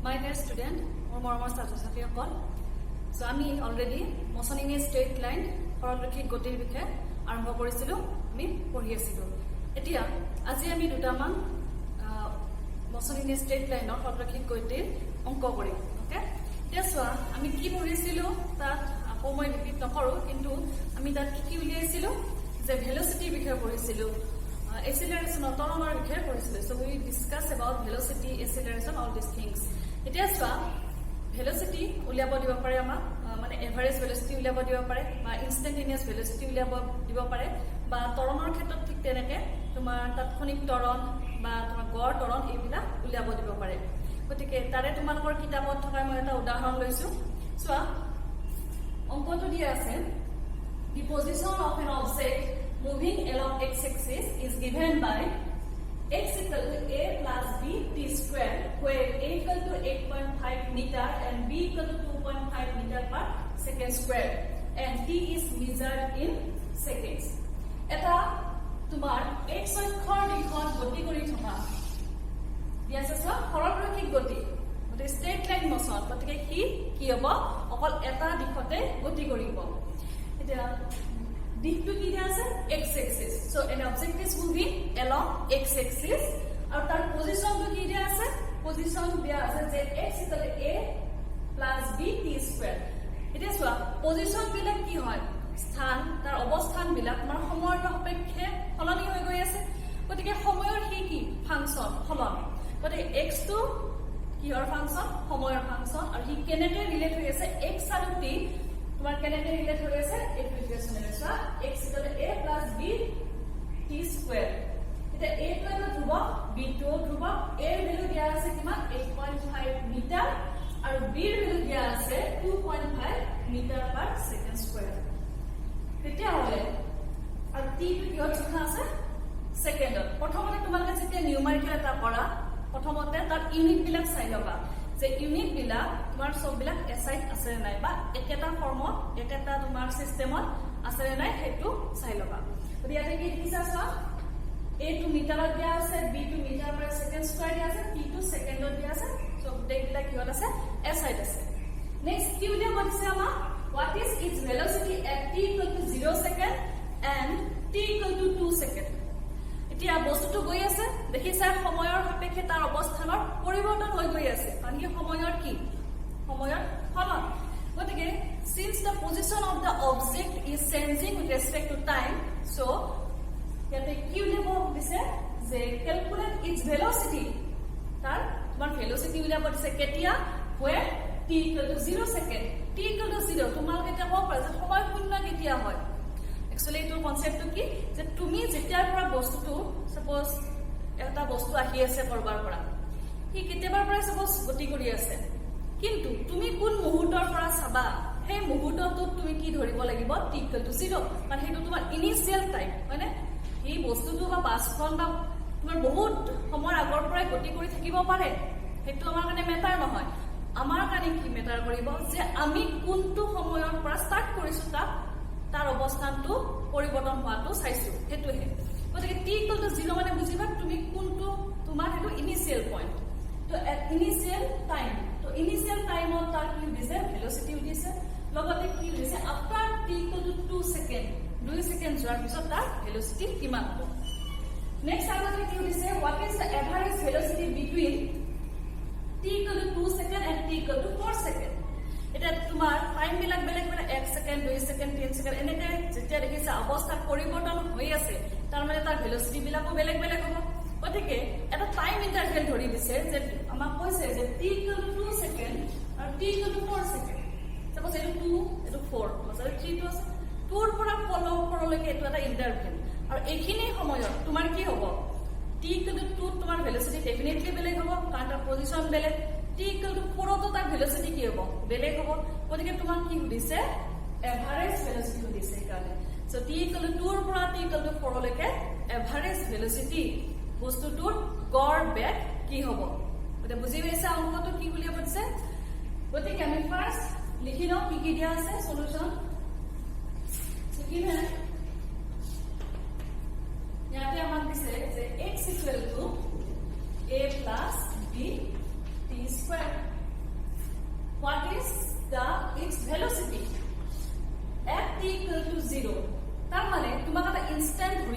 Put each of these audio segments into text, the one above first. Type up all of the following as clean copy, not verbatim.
My dear student, মোৰ মৰমৰ ছাত্ৰ-ছাত্ৰীসকল, so আমি already motion in a straight line সৰলৰৈখিক গতিৰ বিষয়ে আৰম্ভ কৰিছিলোঁ, আমি পঢ়ি আছিলোঁ। এতিয়া আজি আমি দুটামান motion in a straight line সৰলৰৈখিক গতিৰ অংক কৰিম। ওকে, এতিয়া চোৱা আমি কি পঢ়িছিলোঁ তাত আকৌ মই ৰিপিট নকৰোঁ, কিন্তু আমি তাত কি উলিয়াইছিলোঁ যে ভেলোচিটিৰ বিষয়ে পঢ়িছিলোঁ, acceleration ত্বৰণৰ বিষয়ে পঢ়িছিলোঁ। So we discuss about velocity, acceleration, all these things. এতিয়া চোৱা ভেলোচিটি উলিয়াব দিব পাৰে আমাক, মানে এভাৰেজ ভেলোচিটি উলিয়াব দিব পাৰে বা ইনষ্টেণ্টেনিয়াছ ভেলোচিটি উলিয়াব দিব পাৰে, বা ত্বৰণৰ ক্ষেত্ৰত ঠিক তেনেকৈ তোমাৰ তাৎক্ষণিক ত্বৰণ বা তোমাৰ গড় ত্বৰণ এইবিলাক উলিয়াব দিব পাৰে। গতিকে তাৰে তোমালোকৰ কিতাপত থকা মই এটা উদাহৰণ লৈছোঁ। চোৱা অংকটো দিয়া আছে, the position of an object moving along x-axis is given by x equal to a plus b t square, where a equal to 8.5 meter and b equal to 2.5 meter per second square, and t is measured in seconds. এটা তোমাৰ x অক্ষৰ দিশত গতি কৰি থকা দিয়া আছে সৰলৰৈখিক গতি, গতিকে ষ্ট্ৰেট লাইন মোচন, গতিকে কি হ'ব অকল এটা দিশতে গতি কৰিব। এতিয়া দিশটো কি দিয়া আছে x axis, so an object is moving along x axis, আৰু তাৰ পজিশনটো কি দিয়া আছে, পজিশন দিয়া আছে যে x equal to a plus b t square। এতিয়া চোৱা পজিশন বিলাক কি হয়, স্থান তাৰ অৱস্থান বিলাক আমাৰ সময়ৰ সাপেক্ষে সলনি হৈ গৈ আছে, গতিকে সময়ৰ কি ফাংচন সলন, গতিকে x টো কিহৰ ফাংচন, সময়ৰ ফাংচন, আৰু কি কেনেকৈ ৰিলেট হৈ আছে x আৰু t, তোমাৰ কেনেকৈ ৰিলেট হৈ আছে এইটো ইকুৱেশ্যনেৰে চোৱা x equal to a plus b t square। এতিয়া a টো এটা ধ্ৰুৱক, b টো ধ্ৰুৱক, a ৰ ভ্যালু দিয়া আছে কিমান 8.5 মিটাৰ আৰু b ৰ ভ্যালু দিয়া আছে 2.5 মিটাৰ পাৰ সেকেন্ড স্কয়াৰ। তেতিয়া হলে আৰু t টো কিহত জোখা আছে সেকেন্ডত। প্ৰথমতে তোমালোকে যেতিয়া নিউমাৰিকেল এটা কৰা প্ৰথমতে তাৰ ইউনিট বিলাক চাই লবা যে ইউনিট বিলাক তোমাৰ সব বিলাক এসাইড আছে নাই বা একেটা ফৰ্মত একেটা তোমাৰ সিস্টেমত আছে নাই সেইটো চাই লবা। গতিকে ইয়াতে কি লিখিছা চোৱা a টো মিটাৰত দিয়া আছে, b টো মিটাৰ পাৰ সেকেন্ড স্কয়াৰ দিয়া আছে, t টো সেকেন্ডত দিয়া আছে, সব গোটেইবিলাক কিহত আছে এসাইড আছে। নেক্সট কি উলিয়াব দিছে আমাক, what is its velocity at t equal to 0 second and t equal to 2 second। এতিয়া বস্তুটো গৈ আছে দেখিছা সময়ৰ সাপেক্ষে তাৰ অৱস্থানৰ পৰিৱৰ্তন হৈ গৈ আছে, কাৰণ কি সময়ৰ কি সময়ৰ সলন। গতিকে since the position of the object is changing with respect to time, so ইয়াতে কি উলিয়াব দিছে যে calculate its velocity, তাৰ তোমাৰ velocity উলিয়াব দিছে কেতিয়া, where t equal to 0 second, t equal to 0 তোমালোকে এতিয়া ক'ব পাৰা যে সময় শূন্য কেতিয়া হয়। একচুয়ালি এইটো কনসেপ্টটো কি যে তুমি যেতিয়াৰ পৰা বস্তুটো সাপোজ এটা বস্তু আহি আছে কৰবাৰ পৰা, কি কেতিয়াবাৰ পৰা সাপোজ গতি কৰি আছে, কিন্তু তুমি কোন মুহূৰ্তৰ পৰা চাবা সেই মুহূৰ্তটোত তুমি কি ধৰিব লাগিব t equal to 0, মানে সেইটো তোমাৰ ইনিশিয়াল টাইম হয়নে। এই বস্তুটো বা বাছখন বা তোমাৰ বহুত সময়ৰ আগৰ পৰাই গতি কৰি থাকিব পাৰে, সেইটো আমাৰ কাৰণে মেটাৰ নহয়। আমাৰ কাৰণে কি মেটাৰ কৰিব যে আমি কোনটো সময়ৰ পৰা ষ্টাৰ্ট কৰিছো তাৰ অৱস্থানটো পৰিৱৰ্তন হোৱাটো চাইছো, সেইটোহে। গতিকে t equal to 0 মানে বুজিবা তুমি কোনটো তোমাৰ সেইটো ইনিশিয়াল পইণ্ট, তো এট ইনিশিয়াল টাইম, তো ইনিশিয়াল টাইমত তাৰ কি দিছে ভেলোচিটি দিছে, লগতে কি দিছে after t equal to 2 second 2 second যোৱাৰ পিছত তাৰ ভেলোচিটি কিমান হ'ব। নেক্সট আগতে কি দিছে what is the average velocity between t equal to 2 second and t equal to 4 second। এটা তোমাৰ টাইম বিলাক বেলেগ বেলেগ 1 সেকেন্ড 2 সেকেন্ড 3 সেকেন্ড এনেকে যেতিয়া দেখিছা অৱস্থা পৰিৱৰ্তন হৈ আছে, তাৰ মানে তাৰ ভেলোচিটি বিলাকো বেলেগ বেলেগ হ'ব। গতিকে এটা টাইম ইন্টাৰভেল ধৰি দিছে যে আমাক কৈছে যে t equal to 2 সেকেন্ড আৰু t equal to 4 second. Suppose এইটো 2 এইটো 4 মানে 3 টো আছে, 2 ৰ পৰা 4 লৈকে এইটো এটা ইন্টাৰভেল, আৰু এইখিনি সময়ত তোমাৰ কি হ'ব t equal to 2 তোমাৰ ভেলোচিটি ডেফিনেটলি বেলেগ হ'ব, কাৰণ তাৰ পজিশন বেলেগ। t equal to 4 তো তাৰ ভেলোচিটি কি হ'ব বেলেগ হ'ব। গতিকে তোমাক কি দিছে এভাৰেজ ভেলোচিটি দিছে কাৰণে, সো t equal to 2 ৰ পৰা t equal to 4 লৈকে এভাৰেজ ভেলোচিটি বস্তুটোৰ গড় বেগ কি হ'ব। গতিকে বুজি পাইছা অংকটো কি বুলি কৈছে। গতিকে আমি ফাৰ্স্ট লিখি লওঁ কি দিয়া আছে সলিউশন। given ইয়াতে আমাক দিছে যে x equal to a plus b t square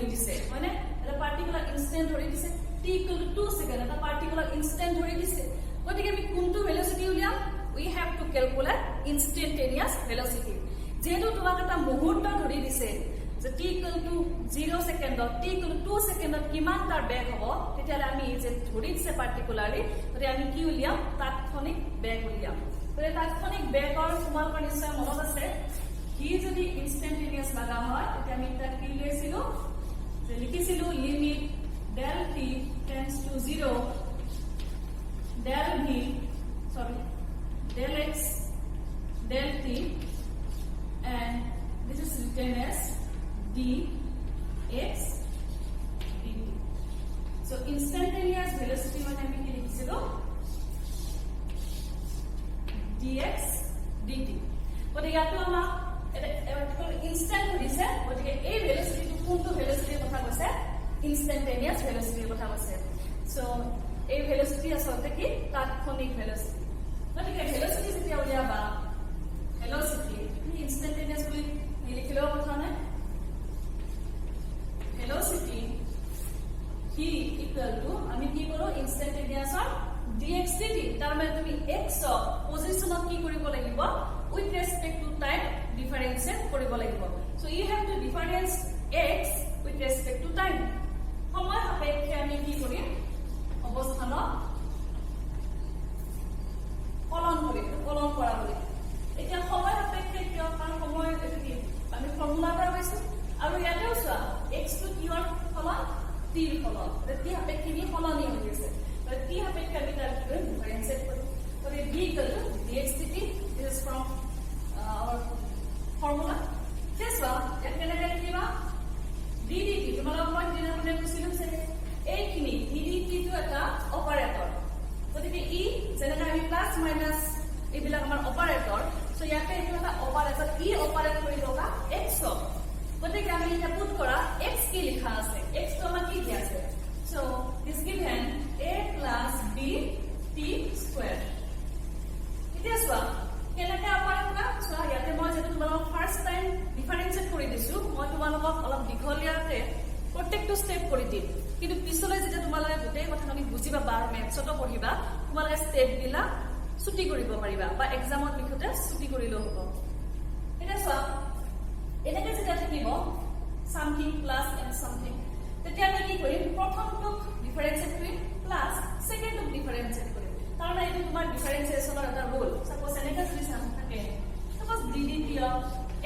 ধৰি দিছে হয়নে এটা পাৰ্টিকুলাৰ ইনষ্টেন্ট ধৰি দিছে t equal to 2 সেকেন্ড এটা পাৰ্টিকুলাৰ ইনষ্টেন্ট ধৰি দিছে গতিকে আমি কোনটো ভেলোচিটি উলিয়াম we have to calculate instantaneous velocity যেহেতু তোমাক এটা মুহূৰ্ত ধৰি দিছে যে t equal to 0 সেকেন্ডত t equal to 2 সেকেন্ডত কিমান তাৰ বেগ হ'ব তেতিয়ালে আমি যে ধৰি দিছে পাৰ্টিকুলাৰলি গতিকে আমি কি উলিয়াম তাৎক্ষণিক বেগ উলিয়াম গতিকে তাৎক্ষণিক বেগৰ তোমালোকৰ নিশ্চয় মনত আছে কি যদি ইনষ্টেন্টেনিয়াছ লাগা হয় তেতিয়া আমি তাক কি লৈছিলো যে লিখিছিলো limit del t tends to 0 del v sorry del x del t and this is written as dx dt so instantaneous velocity মানে আমি কি লিখিছিলো dx dt গতিকে ইয়াতো আমাক এটা ইনস্ট্যান্ট দিছে গতিকে এই ভেলোসিটিটো কোনটো ভেলোসিটিৰ কথা কৈছে ইনস্ট্যান্টেনিয়াস ভেলোসিটিৰ কথা কৈছে সো এই ভেলোসিটি আসলে কি তাৎক্ষণিক ভেলোসিটি গতিকে ভেলোসিটি যেতিয়া উলিয়াবা ভেলোসিটি ইনস্ট্যান্টেনিয়াস বুলি লিখিলেও কথা নাই ভেলোসিটি v equal to আমি কি কৰো ইনস্ট্যান্টেনিয়াসৰ dx dt তাৰ মানে তুমি x পজিশনত কি কৰিব লাগিব with respect to time differentiate কৰিব লাগিব so you have to difference x with respect to time সময় সাপেক্ষে আমি কি কৰিম অৱস্থানত কলন কৰা বুলি এতিয়া সময় সাপেক্ষে কিয় কাৰণ সময় এটো কি আমি ফৰ্মুলা পৰা পাইছো আৰু ইয়াতেও চোৱা x to t ৰ ফলত t ৰ ফলত t সাপেক্ষে কি সলনি হৈ গৈছে t সাপেক্ষে আমি তাৰ ডিফাৰেন্সিয়েট কৰিম so v equal to dx dt this is from our formula this one একেলগে লিখিবা ddt তোমালোকক মই দিনা মনে কৈছিলো যে এইখিনি ddt টো এটা অপাৰেটৰ গতিকে ই যেনেকৈ আমি প্লাস মাইনাস এইবিলাক আমাৰ অপাৰেটৰ সো ইয়াতে এইটো এটা অপাৰেটৰ ই অপাৰেট কৰিব কা x গতিকে আমি এটা পুট কৰা x কি লিখা আছে x তো আমাৰ কি দিয়া আছে so is given a plus b t squared এতিয়া চোৱা কেনেকৈ অপাৰেট কৰা চোৱা ইয়াতে মই যেটো তোমালোকক ফাৰ্স্ট টাইম ডিফাৰেন্সিয়েট কৰি দিছো মই তোমালোকক অলপ দীঘলীয়াতে প্ৰত্যেকটো স্টেপ কৰি দিম কিন্তু পিছলৈ যেতিয়া তোমালোকে গোটেই কথাখিনি বুজিবা বাৰ মেথছটো পঢ়িবা তোমালোকে স্টেপ বিলাক ছুটি কৰিব পাৰিবা বা এক্সামত লিখোতে ছুটি কৰিলেও হ'ব এটা চোৱা এনেকৈ যেতিয়া থাকিব সামথিং প্লাস এন্ড সামথিং তেতিয়া আমি কি কৰিম প্ৰথমটো ডিফাৰেন্সিয়েট কৰিম প্লাস সেকেন্ডটো ডিফাৰেন্সিয়েট কৰিম কাৰণ এইটো তোমাৰ ডিফাৰেন্সিয়েচনৰ এটা ৰুল সাপোজ এনেকৈ যদি সাম থাকে suppose ddt of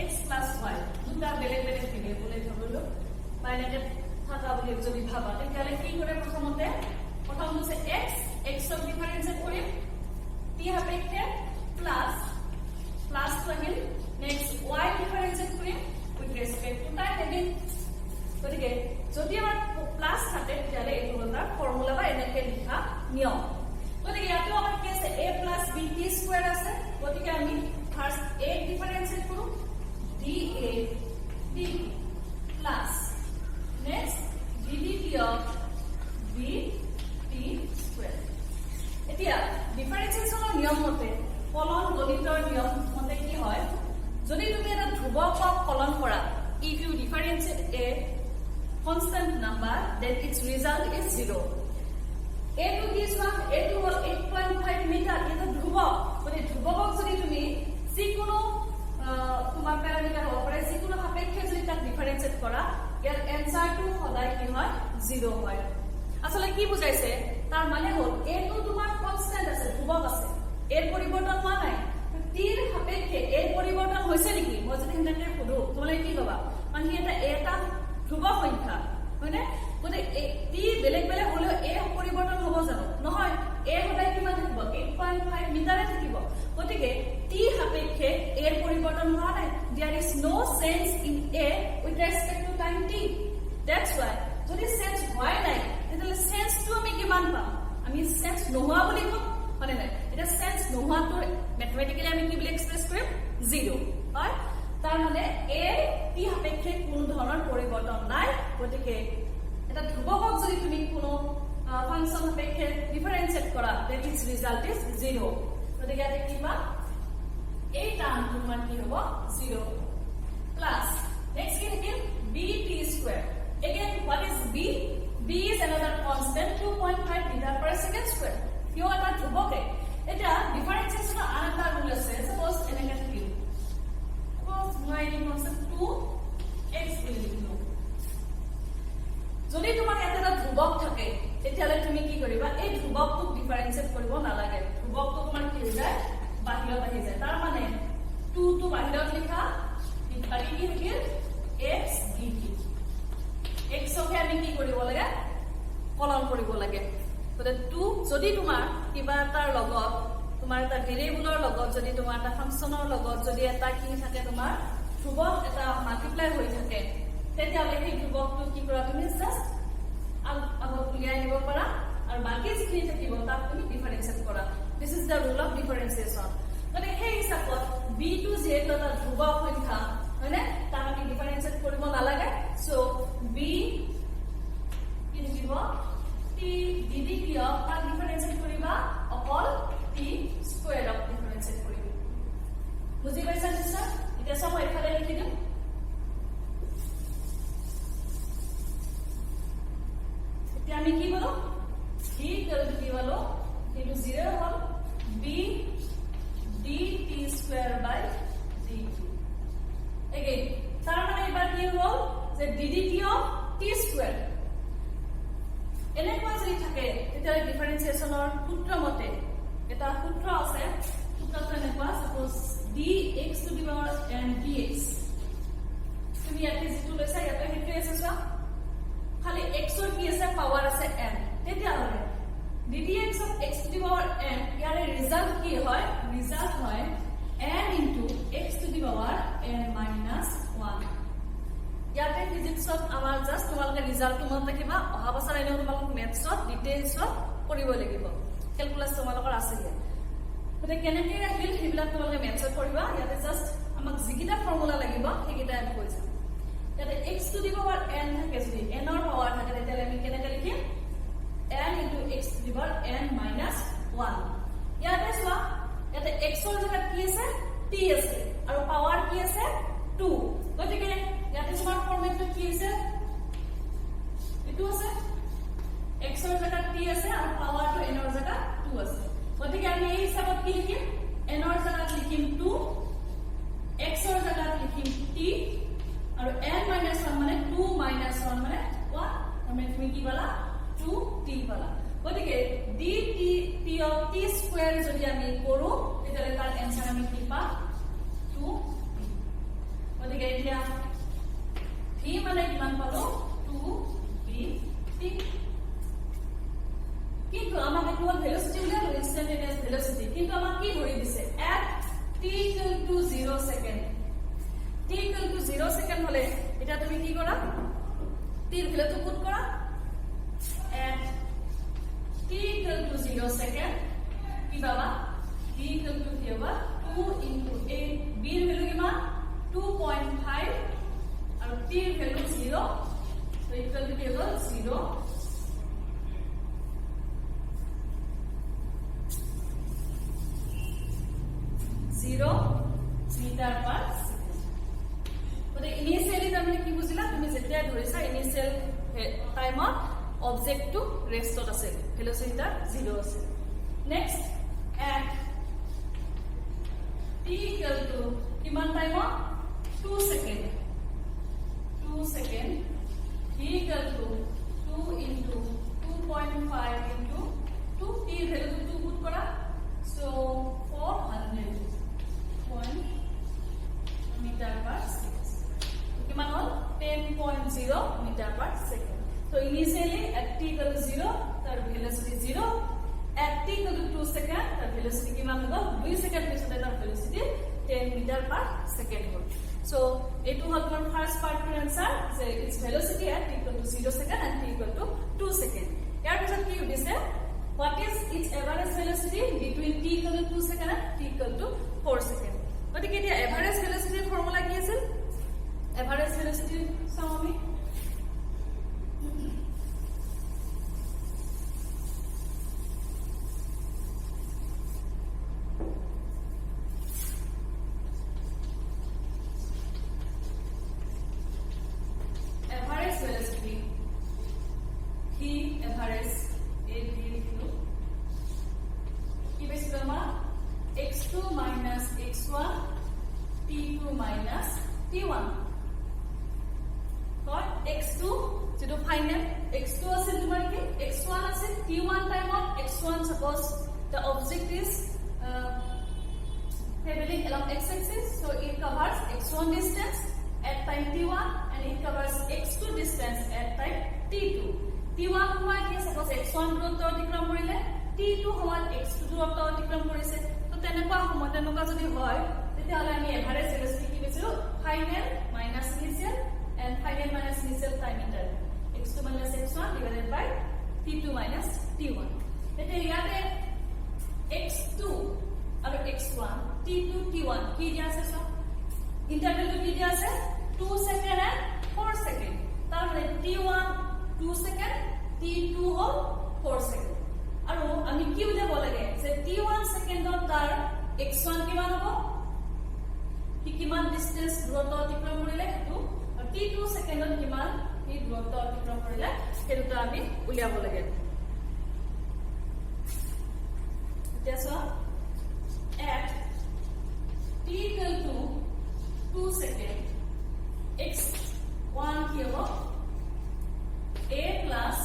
x plus y দুটা বেলেগ বেলেগ ভেৰিয়েবল ধৰিলো বা এনেকৈ থাকা বুলি যদি ভাবা তেতিয়ালে কি কৰে প্ৰথমতে হৈছে x ক ডিফাৰেন্সিয়েট কৰিম t সাপেক্ষে প্লাস to আহিল নেক্সট y ডিফাৰেন্সিয়েট কৰিম with respect to time again গতিকে যদি আমাৰ প্লাস থাকে তেতিয়ালে এইটো হ'ল ফৰ্মুলা বা এনেকৈ লিখা নিয়ম গতিকে ইয়াতো আমাৰ কি আছে a plus b t squared আছে গতিকে আমি ফাৰ্স্ট a ডিফাৰেন্সিয়েট কৰো dA dt plus next ddt of b t squared এতিয়া ডিফাৰেন্সিয়েচনৰ নিয়ম মতে কলন গণিতৰ নিয়ম মতে কি হয় যদি তুমি এটা ধ্ৰুৱক কলন কৰা if you differentiate a constant number then its result is 0 a to this one a to 8.5 meter এটা ধ্ৰুৱক মানে ধ্ৰুৱকক যদি তুমি যিকোনো তোমাৰ প্যাৰামিটাৰ হ'ব পাৰে যিকোনো সাপেক্ষে যদি তাক ডিফাৰেন্সিয়েট কৰা ইয়াৰ এনসাৰটো সদায় কি হয় 0 হয় আসলে কি বুজাইছে তাৰ মানে হ'ল a টো তোমাৰ কনস্ট্যান্ট আছে ধ্ৰুৱক আছে এৰ পৰিবৰ্তন হোৱা নাই টিৰ সাপেক্ষে এর পরিবর্তন হৈছে নেকি মই যদি হেনেকে সুধো তোমালে কি কবা মানে এটা ধ্ৰুৱ সংখ্যা হয়নে মানে টি বেলেগ বেলেগ হলে এ পরিবর্তন হ'ব জানো নহয় এ সদায় কিমান থাকিব 8.5 মিটাৰে থাকিব গতিকে টি সাপেক্ষে এৰ পৰিবৰ্তন হোৱা নাই there is no sense in a with respect to time t that's why যদি সেন্স হয় নাই তেতিয়ালে সেন্সটো আমি কিমান পাম আমি সেন্স নোহোৱা বুলি কম মানে নাই এটা সেন্স নোহোৱাটো ম্যাথমেটিক্যালি আমি কি বুলি এক্সপ্ৰেস কৰিম 0 হয় তাৰ মানে a টি সাপেক্ষে কোনো ধৰণৰ পৰিবৰ্তন নাই গতিকে এটা ধ্ৰুৱকক যদি তুমি কোনো ফাংশন সাপেক্ষে ডিফাৰেন্সিয়েট কৰা then its result is 0 গতিকে এটা কিবা এই টাৰ্মটো মান কি হ'ব 0 প্লাস নেক্সট কি থাকিল bt square again 2.5 metre per second square কিয় এটা ধ্ৰুৱকে এটা ডিফাৰেন্সিয়েচনৰ আন এটা ৰুল আছে সাপোজ এনেকৈ থাকিল সাপোজ মই এই কনসেপ্ট 2x বুলি লিখিলো যদি তোমাৰ এটা ধ্ৰুৱক থাকে তেতিয়ালে তুমি কি কৰিবা এই ধ্ৰুৱকটোক ডিফাৰেন্সিয়েট কৰিব নালাগে ধ্ৰুৱকটো তোমাৰ কি হৈ যায় বাহিৰত আহি যায় তাৰ মানে 2 টো বাহিৰত লিখা বাকি কি থাকিল x dt x কে আমি কি কৰিব লাগে কলন কৰিব লাগে গতে 2 যদি তোমাৰ কিবা এটাৰ লগত তোমাৰ এটা ভেৰিয়েবলৰ লগত যদি তোমাৰ এটা ফাংচনৰ লগত যদি এটা কি থাকে তোমাৰ ধ্ৰুৱক এটা মাল্টিপ্লাই হৈ থাকে তেতিয়ালে সেই ধ্ৰুৱকটো কি কৰা তুমি জাস্ট আগত উলিয়াই নিব পাৰা আৰু বাকি যিখিনি থাকিব তাক তুমি ডিফাৰেন্সিয়েট কৰা this is the rule of differentiation মানে সেই হিচাপত b2 যিহেতু এটা ধ্ৰুৱক সংখ্যা হয়নে তাক আমি ডিফাৰেন্সিয়েট কৰিব নালাগে সো b কি লিখিব t dd কিয় তাক ডিফাৰেন্সিয়েট কৰিবা অকল t স্কয়াৰক ডিফাৰেন্সিয়েট কৰিবা বুজি পাইছা নিশ্চয় এতিয়া সব এফালে লিখি দিম এতিয়া আমি কি বলো d ইকুয়াল টু কি বলো কিন্তু 0 হল b dt স্কয়ার বাই dt again তার মানে এবার কি হল যে ddt অফ t স্কয়ার এনেকুৱা যদি থাকে তেতিয়া ডিফাৰেন্সিয়েচনৰ সূত্ৰ মতে এটা সূত্ৰ আছে সূত্ৰটো এনেকুৱা suppose dx to the power n dx তুমি ইয়াতে যিটো লৈছা ইয়াতে হেতু আছে সব খালি x ৰ কি আছে পাৱাৰ আছে n তেতিয়া হলে ddx of x to the power n ইয়াৰে ৰিজাল্ট কি হয় ৰিজাল্ট হয় n into x to the power n minus 1 ইয়াতে ফিজিক্সত আমাৰ জাস্ট তোমালোকে ৰিজাল্টটো মনত ৰাখিবা অহা বছৰ এনেও তোমালোক মেথছত ডিটেইলছত কৰিব লাগিব ক্যালকুলাস তোমালোকৰ আছে গতে কেনেকৈ আহিল সেইবিলাক তোমালোকে মেথছত কৰিবা ইয়াতে জাস্ট আমাক যিকিটা ফৰ্মুলা লাগিব সেইকিটা আমি কৈ যাম ইয়াতে x to the power n থাকে যদি n ৰ পাৱাৰ থাকে তেতিয়া আমি কেনেকৈ লিখিম n into x to the power n minus 1 ইয়াতে চোৱা ইয়াতে x ৰ জাগাত কি আছে t আছে আৰু পাৱাৰ কি আছে 2 গতিকে ইয়াতে তোমাৰ ফৰ্মেটটো কি আছে এটো আছে x ৰ জাগাত t আছে আৰু পাৱাৰটো n ৰ জাগাত 2 আছে গতিকে আমি এই হিচাপত কি লিখিম n ৰ জাগাত লিখিম 2 x ৰ জাগাত লিখিম t আৰু n minus 1 মানে 2 minus 1 মানে 1 আমি তুমি কি বলা 2t পালা গতিকে dt t of t square যদি আমি কৰো তেতিয়ালে তাৰ आंसर আমি কি পাম 2 গতিকে এতিয়া v মানে কিমান পালো 2b t কিন্তু আমাক কেৱল ভেলোসিটি উলিয়ালো ইনস্ট্যান্টেনিয়াস ভেলোসিটি কিন্তু আমাক কি ধৰি দিছে at t equal to 0 second t equal to 0 second হলে এটা তুমি কি কৰা t এৰ ভ্যালুটো পুট কৰা at t equal to 0 second কি পাবা t equal to কি হবে 2 into a b এর ভ্যালু কিমান 2.5 আর t এর ভ্যালু 0 so equal to কি হবে 0 মিটার পার সেকেন্ড মানে ইনিশিয়ালি তুমি কি বুঝিলা তুমি যেতিয়া ধৰিছা ইনিশিয়াল টাইমত object to rest of আছে velocity টা 0 আছে next at t equal to কিমান time 2 second t equal to 2 into 2.5 into 2 t value 2 put করা so 400 meter per second কিমান হল 10.0 meter per second so initially at t equal to 0 the velocity 0 at t equal to 2 second the velocity কিমান হল 2 second পিছতে তাৰ velocity 10 meter per second হল so এটো হল তোমাৰ first পার্টের answer যে its velocity at t equal to 0 second and t equal to 2 second ইয়াৰ পিছত কি দিছে what is its average velocity between t equal to 2 second and t equal to 4 second গতিকে এতিয়া average ভেলোসিটিৰ formula কি আছিল average velocity চাও আমি final x2 আছিল তোমাৰ কি x1 আছিল t1 টাইমত x1 suppose the object is traveling along x-axis, so it covers x1 distance at time t1 and it covers x2 distance at time t2. t1 সময় কি suppose x1 দূৰত্ব অতিক্ৰম কৰিলে t2 সময় x2 দূৰত্ব অতিক্ৰম কৰিছে তো তেনেকুৱা সময় তেনেকুৱা যদি হয় তেতিয়াহ'লে আমি এভাৰেজ ভেলোচিটি কি পাইছো final minus initial and final minus initial time interval x2 minus x1 divided by t2 minus t1. এতিয়া ইয়াতে x2 আৰু x1 t2 t1 কি দিয়া আছে সব ইন্টাৰভ্যালটো কি দিয়া আছে 2 সেকেন্ড and 4 সেকেন্ড তাৰ মানে t1 2 সেকেন্ড t2 হল 4 সেকেন্ড আৰু আমি কি বুজাব লাগে যে t1 সেকেন্ডত তাৰ x1 কিমান হ'ব কি কিমান ডিসটেন্স দূৰত্ব অতিক্ৰম কৰিলে হেতু আৰু t2 সেকেন্ডত কিমান এই দূৰত্ব অতিক্ৰম কৰিলে হেতুটা আমি উলিয়াব লাগে এতিয়া so at t equal to 2 second x1 কি হ'ব a plus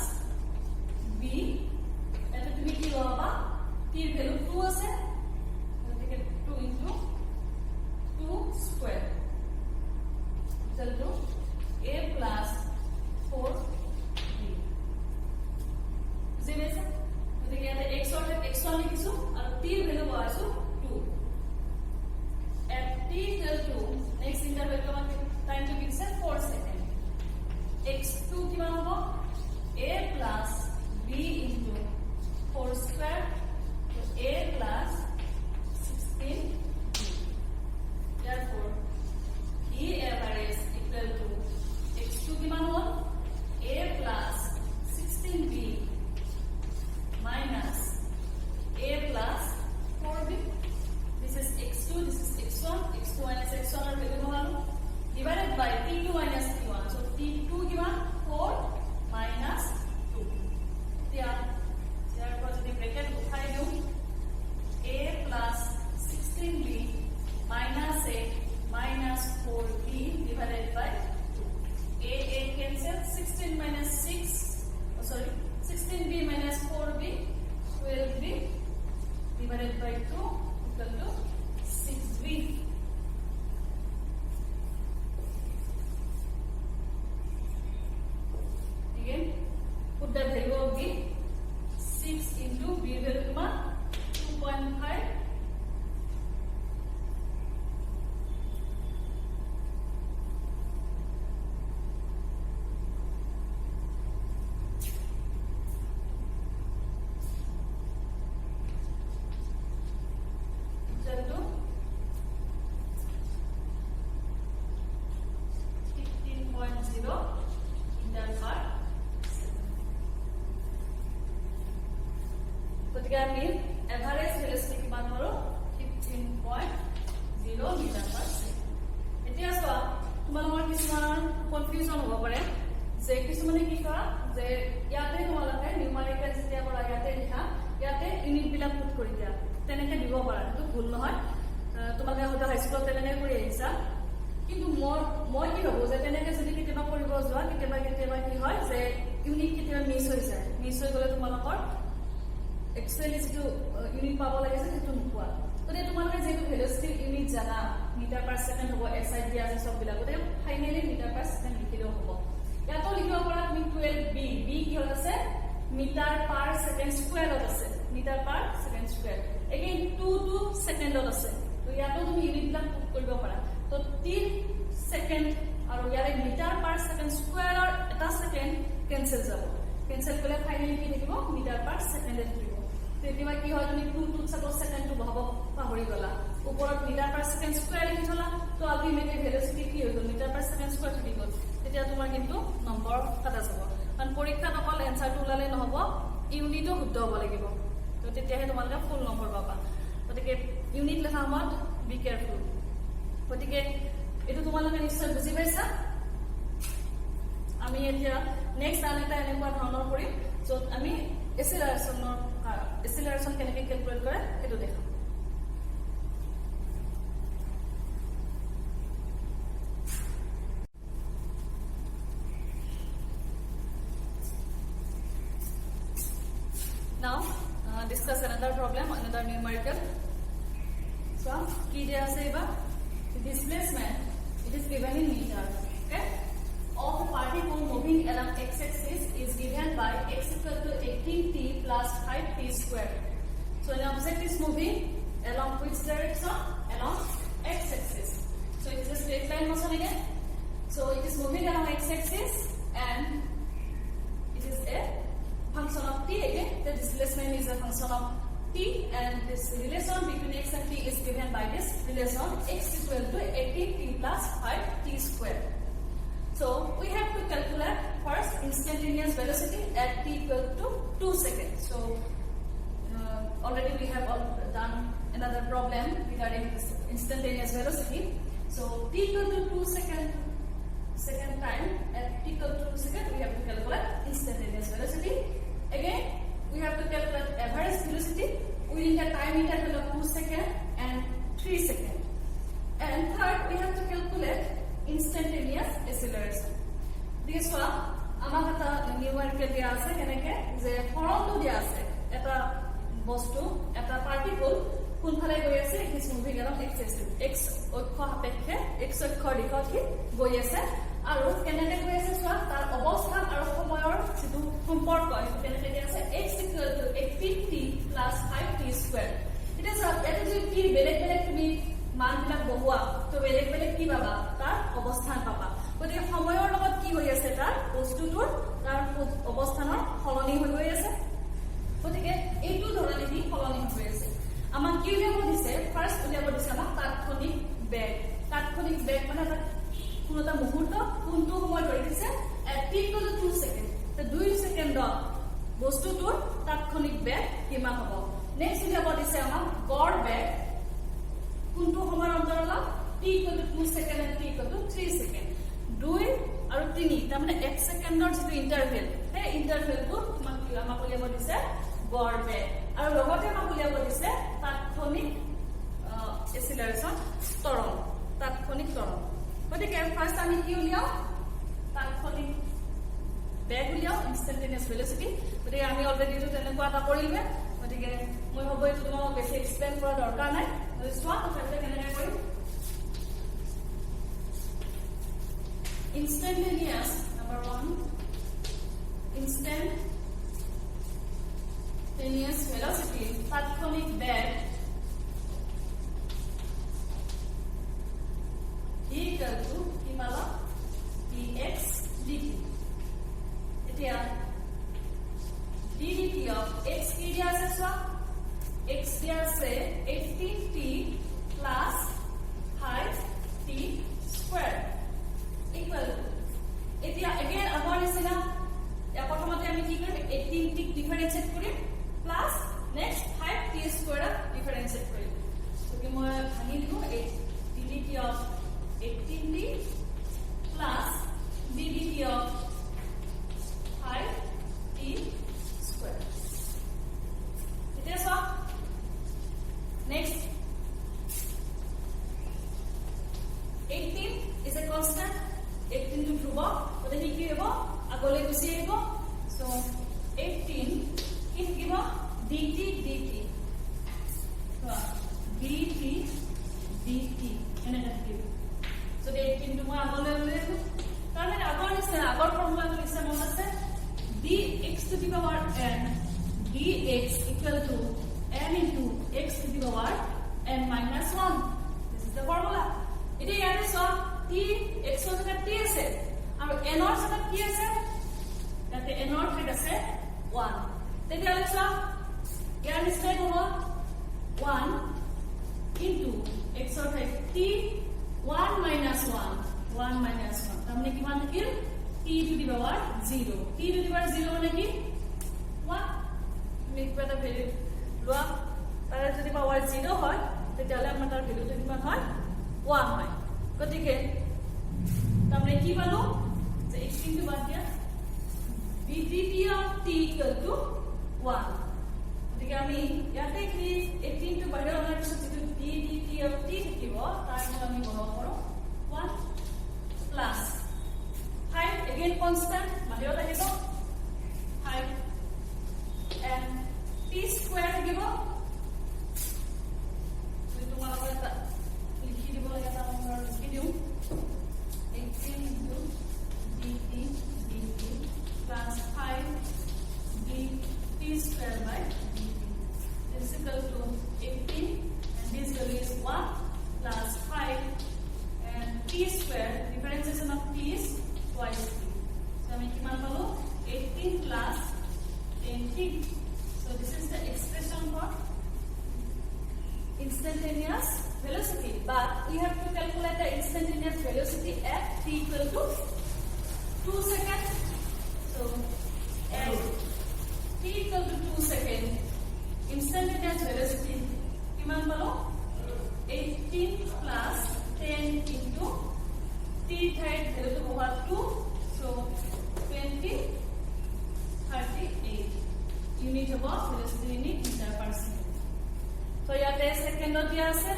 b এটা তুমি কি লবা t এর ভ্যালু 2 আছে গতিকে 2 into 2 square equal to a plus 4 b বুঝিছে গতিকে এটা x অর্থাৎ x1 লিখিছো আৰু t এর ভ্যালু পাইছো 2 at t equal to next interval কিমান টাইম টু গিভছে 4 সেকেন্ড x2 কিমান হ'ব a plus b into 4 square so a plus 16 b therefore e average equal to x2 কিমান হ'ল a plus 16b minus a plus 4b this is x2 this is x1 x2 minus x1 or value বহালো divided by t2 minus t1 so t2 কিমান 4 minus 2 এতিয়া ইয়াৰ পৰা যদি bracket উঠাই দিও a plus 16b minus a minus 4b divided by 2 a cancel 16 minus 6 sorry 16b minus 4b 12b divided by 2 equal to 6b again put the value of b 6 into b value কিমান 2.5 গতিকে আমি average velocity কিমান হলো 15.0 metre per second এতিয়া চোৱা তোমালোকৰ কিছুমান confusion হ'ব পাৰে যে কিছুমানে কি কৰা যে ইয়াতে তোমালোকে নিউমাৰিকেল যেতিয়া কৰা ইয়াতে লিখা ইয়াতে ইউনিট বিলাক পুট কৰি দিয়া তেনেকে দিব পাৰা তো ভুল নহয় তোমালোকে হয়তো হাই স্কুলত তেনেকে কৰি আহিছা কিন্তু মই কি ভাবো যে তেনেকে যদি কেতিয়াবা কৰিব যোৱা কেতিয়াবা কি হয় যে ইউনিট কেতিয়াবা মিছ হৈ গলে তোমালোকৰ एक्चुअली जो यूनिट पाबो লাগে সেটো নোপোৱা ততে তোমালোকে যেটো ভেলোসিটি ইউনিট জানা মিটার পার সেকেন্ড হ'ব এসআই দিয়া আছে সব বিলাকতে ফাইনালি মিটার পার সেকেন্ড লিখিলেও হ'ব ইয়াতো লিখিব পাৰা তুমি 12b b কি হল আছে মিটার পার সেকেন্ড স্কয়ারত আছে metre per second square again 2 সেকেন্ডত আছে তো ইয়াতো তুমি ইউনিট বিলাক পুট কৰিব পাৰা তো 3 সেকেন্ড আৰু ইয়াৰে মিটাৰ পাৰ সেকেন্ড স্কয়াৰৰ এটা সেকেন্ড ক্যান্সেল যাব ক্যান্সেল কৰিলে ফাইনালি কি থাকিব মিটার পার সেকেন্ডে থাকিব তেতিয়াবা কি হয় তুমি 2 সাপোজ সেকেন্ড টু বহাব পাহৰি গলা ওপৰত মিটাৰ পাৰ সেকেন্ড স্কয়াৰ লিখি থলা তো আলটিমেটলি ভেলোসিটি কি হৈ গল মিটাৰ পাৰ সেকেন্ড স্কয়াৰ থাকি গল তেতিয়া তোমাৰ কিন্তু নম্বৰ কাটা যাব কাৰণ পৰীক্ষাত অকল এনসাৰটো ওলালে নহব ইউনিটও শুদ্ধ হ'ব লাগিব তো তেতিয়াহে তোমালোকে ফুল নম্বৰ পাবা গতিকে ইউনিট লেখা সময়ত বি কেয়াৰফুল গতিকে এটো তোমালোকে নিশ্চয় বুজি পাইছা আমি এতিয়া নেক্সট আনটা এনেকুৱা ধৰণৰ কৰিম য'ত আমি এসিলাৰেশন কেনেকৈ ক্যালকুলেট কৰে এটো দেখাম Now, discuss another problem, another numerical. So, key there say the displacement, it is given in meter, okay, of a particle moving along x-axis is given by x equal to 18t plus 5t squared. So, an object is moving along which direction? Along x-axis. So, it is a straight line motion again. So, it is moving along x-axis and it is a function of t again. The displacement is a function of t, and this relation between x and t is given by this relation x equal to 18t plus 5t squared. So we have to calculate first instantaneous velocity at t equal to 2 seconds. So already we have done another problem regarding this instantaneous velocity. So t equal to 2 second time at t equal to 2 seconds, we have to calculate instantaneous velocity. Again, we have to calculate average velocity within the time interval of 2 seconds and 3 seconds. And third, we have to calculate instantaneous acceleration. This one, আমাৰ এটা numerical দিয়া আছে কেনেকে যে ফৰমটো দিয়া আছে এটা বস্তু এটা পাৰ্টিকল কোনফালে গৈ আছে is moving along x axis x অক্ষ সাপেক্ষে x অক্ষৰ দিশত হি গৈ আছে আৰু কেনেকে গৈ আছে চোৱা তাৰ অৱস্থান আৰু সময়ৰ যিটো সম্পৰ্ক এইটো কেনেকে দিয়া আছে x equal to 18t plus 5t squared. এটা চোৱা এটো যদি কি বেলেগ বেলেগ তুমি মানবিলাক বহুৱা তো বেলেগ বেলেগ কি পাবা তাৰ অৱস্থান পাবা গতিকে সময়ৰ লগত কি হৈ আছে তাৰ বস্তুটোৰ তাৰ অৱস্থানৰ সলনি হৈ গৈ আছে গতিকে এইটো ধৰণে কি সলনি হৈ আছে আমাক কি উলিয়াব দিছে ফাৰ্স্ট উলিয়াব দিছে আমাক তাৎক্ষণিক বেগ মানে কোনো এটা মুহূৰ্ত কোনটো সময় ধৰি দিছে at t equal to 2 second তো 2 সেকেন্ডত বস্তুটোৰ তাৎক্ষণিক বেগ কিমান হ'ব নেক্সট উলিয়াব দিছে আমাক গড় বেগ কোনটো সময় অন্তৰালত t equal to 2 second and t equal to 3 second 2 আৰু 3 তাৰ মানে 1 সেকেন্ডৰ যিটো ইন্টাৰভেল সেই ইন্টাৰভেলটো আমাক উলিয়াব দিছে গড় বেগ আৰু লগতে আমাক উলিয়াব দিছে তাৎক্ষণিক এক্সিলাৰেশন ত্বৰণ তাৎক্ষণিক ত্বৰণ গতিকে ফাৰ্স্ট আমি কি উলিয়াও তাৎক্ষণিক বেগ উলিয়াও ইনস্ট্যান্টেনিয়াস ভেলোসিটি গতিকে আমি অলৰেডি এইটো তেনেকুৱা এটা কৰিলে গতিকে মই হ'ব এইটো তোমাক বেছি এক্সপ্লেইন কৰা দৰকাৰ নাই চোৱা তথাপিতো কেনেকৈ কৰিম instantaneous number 1 instantaneous velocity tatkhonik bag equal to kimala dx dt etia dt of x ki dia ase swa x dia ase 18t plus 5t squared equal to এতিয়া again আমাৰ নিচিনা প্ৰথমতে আমি কি কৰিম 18 টিক ডিফাৰেন্সিয়েট কৰিম প্লাস নেক্সট 5t স্কয়াৰ ডিফাৰেন্সিয়েট কৰিম okay মই ভাঙি দিও dt of 18t plus ddt of 5t square এতিয়া সব next 18 is a constant 18 to ধ্ৰুব ওতে কি হ'ব আগলৈ গুছি আহিব সো 18 কি থাকিব dt এনে থাকিব সো 18 টো মই আগলৈ লৈ আহিব কাৰণ আগৰ নিচিনা আগৰ ফৰ্মুলাটো নিচিনা মনত আছে dx to the power n dx equal to n into x to the power n minus 1 this is the formula এটা ইয়াতে সব t x ৰ জাগাত t আছে আৰু n ৰ জাগাত কি আছে ইয়াতে n ৰ ঠাইত আছে 1 তেতিয়া হলে সব ইয়াৰ নিশ্চয় হ'ব 1 into x ৰ ঠাইত t 1 minus 1 তাৰমানে কিমান থাকিল t to the power 0 t to the power 0 মানে কি 1 তুমি কিবা ভ্যালু লোৱা তাৰ যদি পাৱাৰ 0 হয় তেতিয়াহলে আমাৰ তাৰ ভ্যালুটো কিমান হয় 1 হয় গতিকে তাৰমানে কি পালো যে 18 টো বাদ দিয়া dt of t equal to 1 গতিকে আমি ইয়াতে কি 18 টো বাহিৰ অনাৰ পিছত যিটো dt of t থাকিব তাৰ মানে আমি বহাব পাৰো 1 plus 5 again constant বাহিৰত আহিব 5 and square by dt. This is equal to 18 and this value is 1 plus 5 and t square, differentiation of t is twice t. So I mean 18 plus 10t. So this is the expression for instantaneous velocity, but we have to calculate the instantaneous velocity at t equal to 2 seconds. So at t equal to 2 seconds, instantaneous velocity kiman palo 18 plus 10 into t height value to over 2, so 20 38 unit of velocity unit meter per second. So yate second dia ase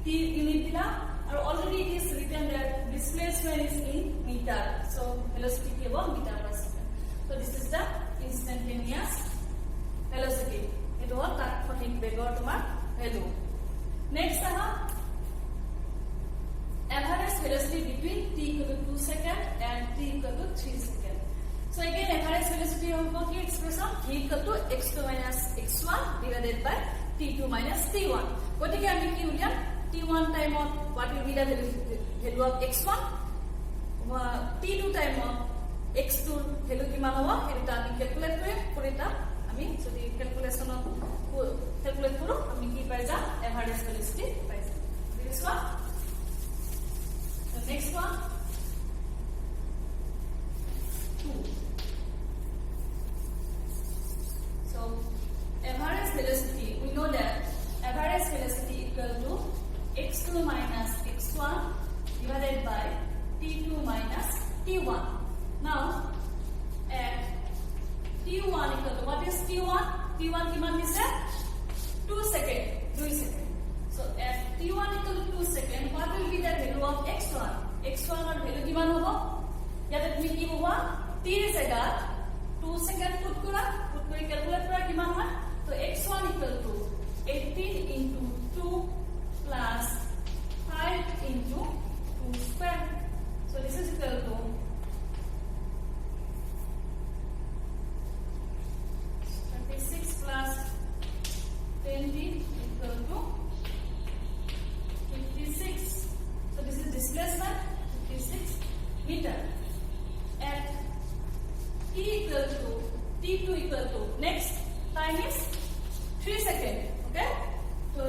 t unit dila and already it is written that displacement is in meter, so velocity ki hobo meter per second. So this is the instantaneous velocity. It was tatkhonik begor tomar value. Next average velocity between t equal to 2 seconds and t equal to 3 seconds. So again average velocity hobo ki expression v equal to x2 minus x1 divided by t2 minus t1. Gotike ami ki uliam t1 time of what will be the value of x1, t2 time of x2 value kiman hobo eta ami calculate kore eta ami jodi calculation of calculate koro ami ki pai ja average velocity pai ja. This one, the next one 2. So average velocity, we know that average velocity equal to x2 minus x1 divided by t2 minus t1. Now at t1 equal to, what is t1? t1 kiman dise 2 second, 2 second. So at t1 equal to 2 second, what will be the value of x1? x1 or value kiman hobo? Yate tumi ki hoba t jagah 2 second put kora calculate kora kiman hoy? So x1 equal to 18 into 2 plus 5 into 2 square. So this is equal to 36 plus 20 equal to 56. So this is displacement 56 meter. At t equal to t2 equal to, next time is 3 seconds. Okay, so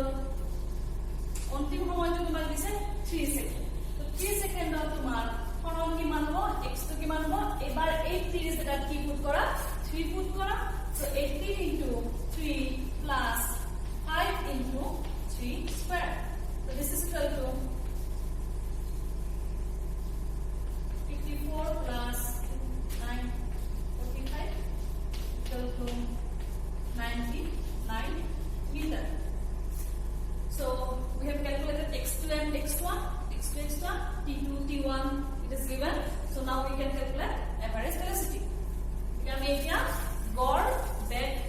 ontim homoy to tomar dise 3 seconds. So 3 seconds of tomar koron kiman hobo x2 kiman hobo ebar 8 is that ki put kora 3 put kora. So 18 into 3 plus 5 into 3 square. So this is equal to 54 plus 9 45 equal to 99 meter. So we have calculated x2 and x1, x2, x1, t2, t1, it is given. So now we can calculate average velocity. We can make a gor bed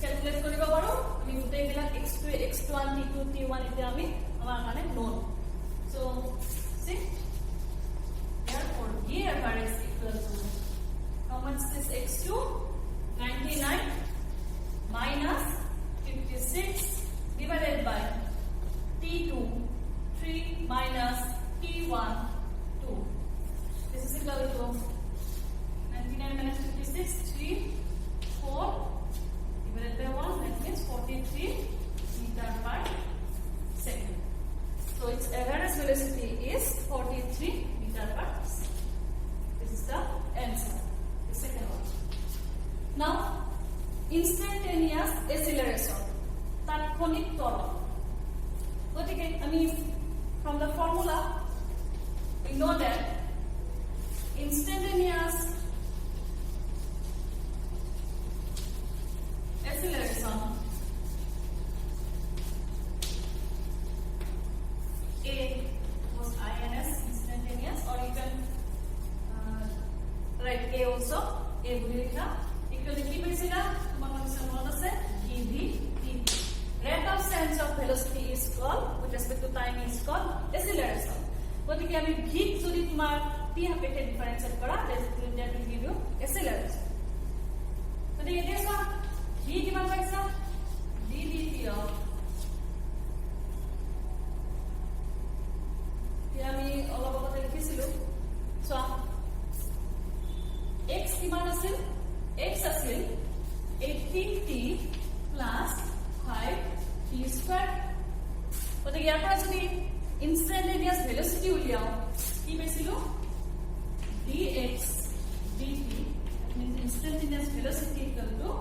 calculate koriba paru. Ami gotei bila x2, x1, t2, t1 eta ami amar mane known. So see, therefore v average equal to how much is x2? 99 minus 56 divided by t2 3 minus t1 2. This is equal to 99 minus 56 3 4 divided by 1, that means 43 meter per second. So its average velocity is 43 meter per second. This is the answer, the second one. Now instantaneous acceleration, tatkhonik torque. Gotike ami from the formula we know that instantaneous acceleration A was INS instantaneous, or you can write A also, A bulika equal to ki paisila tomar condition mon ase ev t. Rate of change of velocity is called, with respect to time is called acceleration. Gotike ami v jodi tomar t happete differentiate kora, that will give you acceleration. So the idea is আছিল x আছিল 18t plus 5t square ওতে ইয়াৰ পৰা যদি ইনষ্টেন্টেনিয়াছ velocity উলিয়াও কি পাইছিলো dx dt that means instantaneous velocity equal to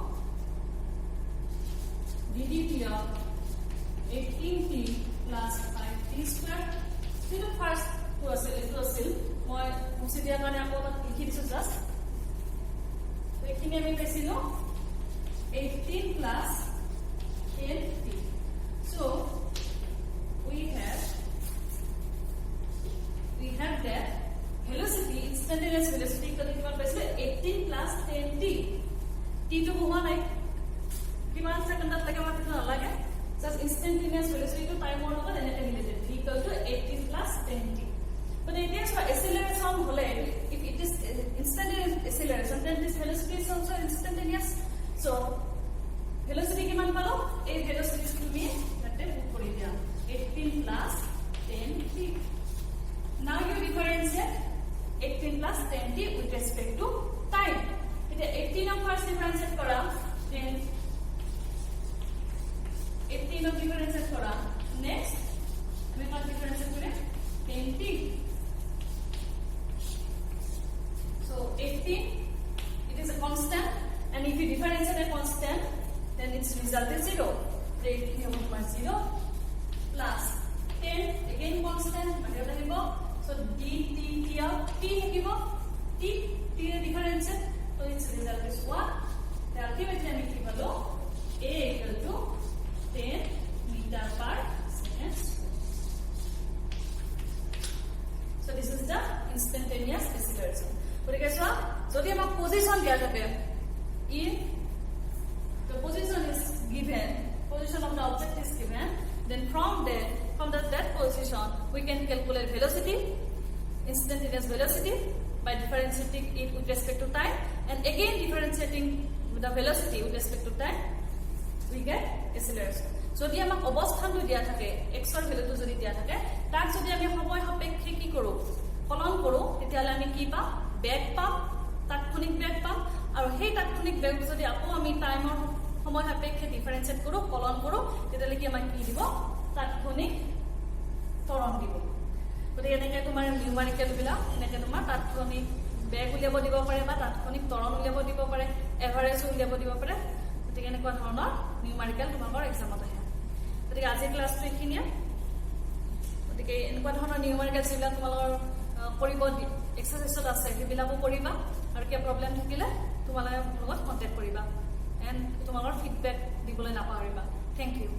ddt of 18t plus 5t square. So first to আছিল মই মুছি দিয়া কাৰণে আকৌ লিখি দিছো জাস্ট তো এখিনি আমি পাইছিলো 18 plus 10t. So we have that velocity instantaneous velocity equal to কিমান পাইছে 18 plus 10t. t to হোৱা নাই কিমান সেকেন্ডত লাগে মাত্ৰ নালাগে just instantaneous velocity to time or লগত এনেকে related equal to 18 plus 10t. But it is for acceleration hole if it is instantaneous acceleration then this velocity is also instantaneous. So velocity কিমান পালো এই velocity তুমি ইয়াতে put কৰি দিয়া 18 plus 10t. Now you differentiate 18 plus 10t with respect to time. It is 18 of first differentiate kora, then 18 of differentiate kora. Next, we must differentiate kore 10t. So 18, it is a constant, and if you differentiate a constant, then its result is 0. 0 plus 10 again constant. So dt of t given t difference so its result is 1. The ultimately I make a equal to 10 meter per second. So this is the instantaneous acceleration. But guess what? So the position the if the position is given, position of the object is given, then from that position we can calculate velocity, instantaneous velocity by differentiating it with respect to time, and again differentiating the velocity with respect to time we get acceleration. যদি আমাক অবস্থানটো দিয়া থাকে x ৰ ভ্যালুটো যদি দিয়া থাকে তাক যদি আমি সময় সাপেক্ষে কি কৰো কলন কৰো তেতিয়ালে আমি কি পাম বেগ পাম তাৎক্ষণিক বেগ পাম আৰু সেই তাৎক্ষণিক বেগ যদি আকৌ আমি টাইমৰ সময় সাপেক্ষে ডিফাৰেন্সিয়েট কৰো কলন কৰো তেতিয়ালে কি আমাক কি দিব তাৎক্ষণিক ত্বৰণ দিব. গতিকে এনেকে তোমাৰ নিউমাৰিকেল বিলাক এনেকে তোমাৰ তাৎক্ষণিক বেগ উলিয়াব দিব পাৰে বা তাৎক্ষণিক ত্বৰণ উলিয়াব দিব পাৰে এভাৰেজ উলিয়াব দিব পাৰে. গতিকে এনেকুৱা ধৰণৰ নিউমাৰিকেল তোমালোকৰ এক্সামত আহে. গতিকে আজি ক্লাছটো এইখিনিয়ে. গতিকে এনেকুৱা ধৰণৰ নিউমাৰিকেল যিবিলাক তোমালোকৰ কৰিব এক্সাৰচাইজত আছে সেইবিলাকো কৰিবা আৰু কিবা প্ৰব্লেম থাকিলে তোমালোকে লগত কণ্টেক্ট কৰিবা এণ্ড তোমালোকৰ ফিডবেক দিবলৈ নাপাহৰিবা. Thank U.